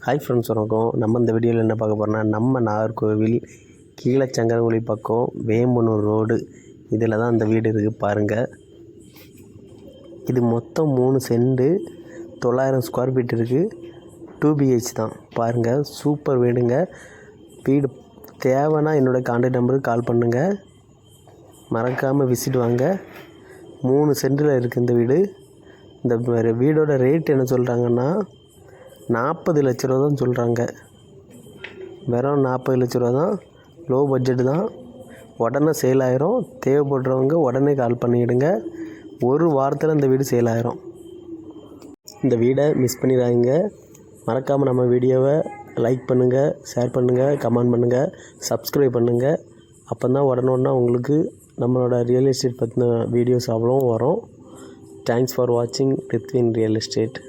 Hi friends, வணக்கம். நம்ம இந்த வீடியோவில் என்ன பார்க்க போகிறோம்னா, நம்ம நாகர்கோவில் கீழச்சங்கரங்குழி பக்கம் வேம்பனூர் ரோடு இதில் தான் அந்த வீடு இருக்குது பாருங்கள். இது மொத்தம் 3 சென்ட் 900 ஸ்கொயர் ஃபீட் இருக்குது. 2BH தான் பாருங்கள். சூப்பர் வீடுங்க. வீடு தேவைன்னா என்னோடய கான்டாக்ட் நம்பருக்கு கால் பண்ணுங்கள். மறக்காமல் விசிட் வாங்க. 3 சென்டில் இருக்குது இந்த வீடு. இந்த வீடோட ரேட் என்ன சொல்கிறாங்கன்னா 40 லட்ச ரூபா தான் சொல்கிறாங்க. வெறும் 40 லட்ச ரூபா தான். லோ பட்ஜெட்டு தான். உடனே சேல் ஆயிரும். தேவைப்படுறவங்க உடனே கால் பண்ணிவிடுங்க. ஒரு வாரத்தில் இந்த வீடு சேல் ஆயிரும். இந்த வீடை மிஸ் பண்ணிடாதீங்க. மறக்காமல் நம்ம வீடியோவை லைக் பண்ணுங்கள், ஷேர் பண்ணுங்கள், கமெண்ட் பண்ணுங்கள், சப்ஸ்கிரைப் பண்ணுங்கள். அப்போ தான் உடனே உங்களுக்கு நம்மளோட ரியல் எஸ்டேட் பற்றின வீடியோஸ் அவ்வளோ வரும். தேங்க்ஸ் ஃபார் வாட்சிங் ரித்வின் ரியல் எஸ்டேட்.